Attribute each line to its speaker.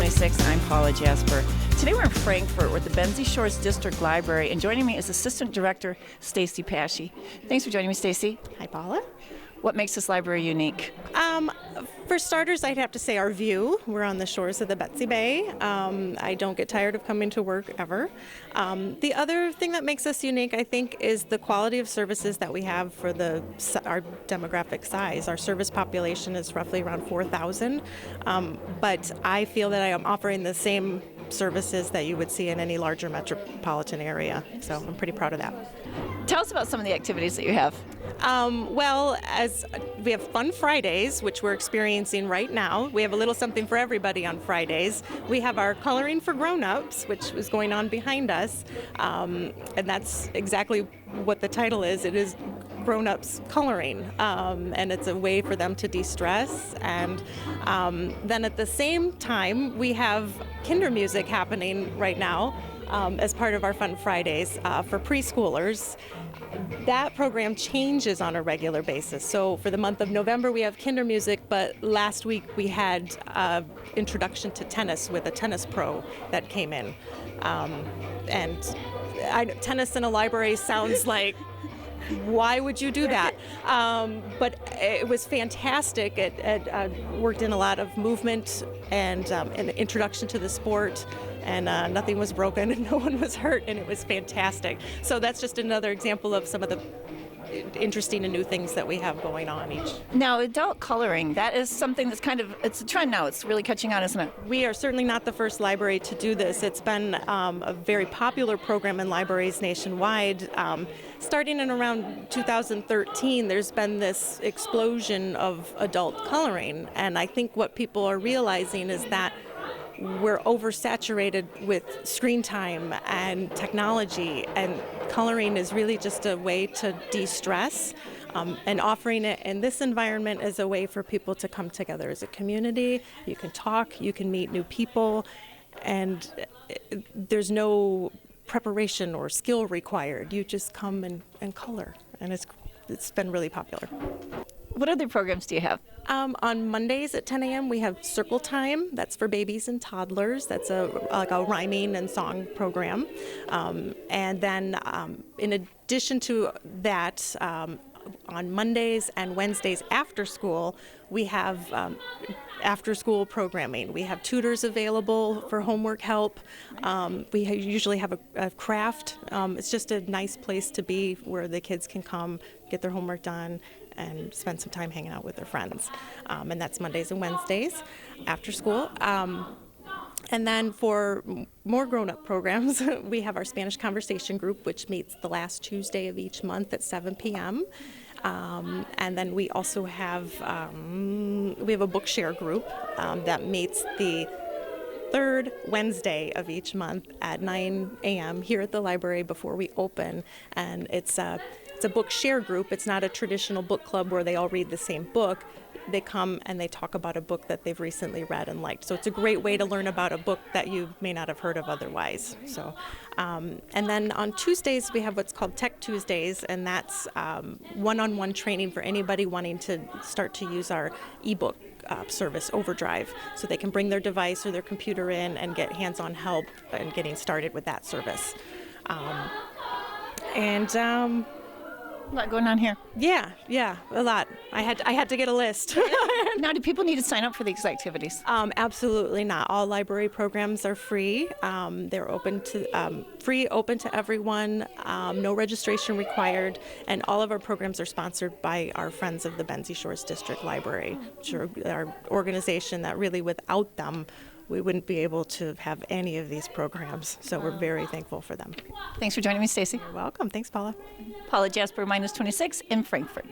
Speaker 1: 26. I'm Paula, Jasper. Today we're in Frankfurt with the Benzie Shores District Library, and joining me is Assistant Director Stacy Pashy. Thanks for joining me, Stacy.
Speaker 2: Hi, Paula.
Speaker 1: What makes this library unique?
Speaker 2: For starters, I'd have to say our view. We're on the shores of the Betsy Bay. I don't get tired of coming to work ever. The other thing that makes us unique, I think, is the quality of services that we have for our demographic size. Our service population is roughly around 4,000, but I feel that I am offering the same services that you would see in any larger metropolitan area. So I'm pretty proud of that.
Speaker 1: Tell us about some of the activities that you have.
Speaker 2: Well, as we have Fun Fridays, which we're experiencing right now. We have a little something for everybody on Fridays. We have our Coloring for Grown-Ups, which is going on behind us, and that's exactly what the title is. It is grown-ups coloring, and it's a way for them to de-stress. And then at the same time, we have kinder music happening right now as part of our Fun Fridays for preschoolers. That program changes on a regular basis. So for the month of November, we have kinder music, but last week we had introduction to tennis with a tennis pro that came in. Tennis in a library sounds like, why would you do that? But it was fantastic. It worked in a lot of movement and an introduction to the sport, and nothing was broken and no one was hurt, and it was fantastic. So that's just another example of some of the interesting and new things that we have going on each.
Speaker 1: Now, adult coloring, that is something that's it's a trend now. It's really catching on, isn't it?
Speaker 2: We are certainly not the first library to do this. It's been a very popular program in libraries nationwide. Starting in around 2013, there's been this explosion of adult coloring, and I think what people are realizing is that we're oversaturated with screen time and technology, and coloring is really just a way to de-stress, and offering it in this environment as a way for people to come together as a community. You can talk, you can meet new people, and there's no preparation or skill required. You just come and color, and it's been really popular.
Speaker 1: What other programs do you have?
Speaker 2: On Mondays at 10 a.m. we have Circle Time. That's for babies and toddlers. That's like a rhyming and song program. And then in addition to that, on Mondays and Wednesdays after school, we have after school programming. We have tutors available for homework help. We usually have a craft. It's just a nice place to be where the kids can come, get their homework done, and spend some time hanging out with their friends. And that's Mondays and Wednesdays after school. And then for more grown-up programs, we have our Spanish Conversation Group, which meets the last Tuesday of each month at 7 p.m. And then we also have a book share group that meets the third Wednesday of each month at 9 a.m. here at the library before we open. And it's a book share group. It's not a traditional book club where they all read the same book. They come and they talk about a book that they've recently read and liked. So it's a great way to learn about a book that you may not have heard of otherwise. So, and then on Tuesdays we have what's called Tech Tuesdays, and that's one-on-one training for anybody wanting to start to use our ebook service, Overdrive, so they can bring their device or their computer in and get hands-on help and getting started with that service.
Speaker 1: A lot going on here.
Speaker 2: Yeah, a lot. I had to get a list.
Speaker 1: Now, do people need to sign up for these activities?
Speaker 2: Absolutely not. All library programs are free. They're open to everyone. No registration required, and all of our programs are sponsored by our friends of the Benzie Shores District Library, which are our organization that really, without them, we wouldn't be able to have any of these programs. So we're very thankful for them.
Speaker 1: Thanks for joining me, Stacy.
Speaker 2: You're welcome. Thanks, Paula.
Speaker 1: Paula, Jasper, -26 in Frankfurt.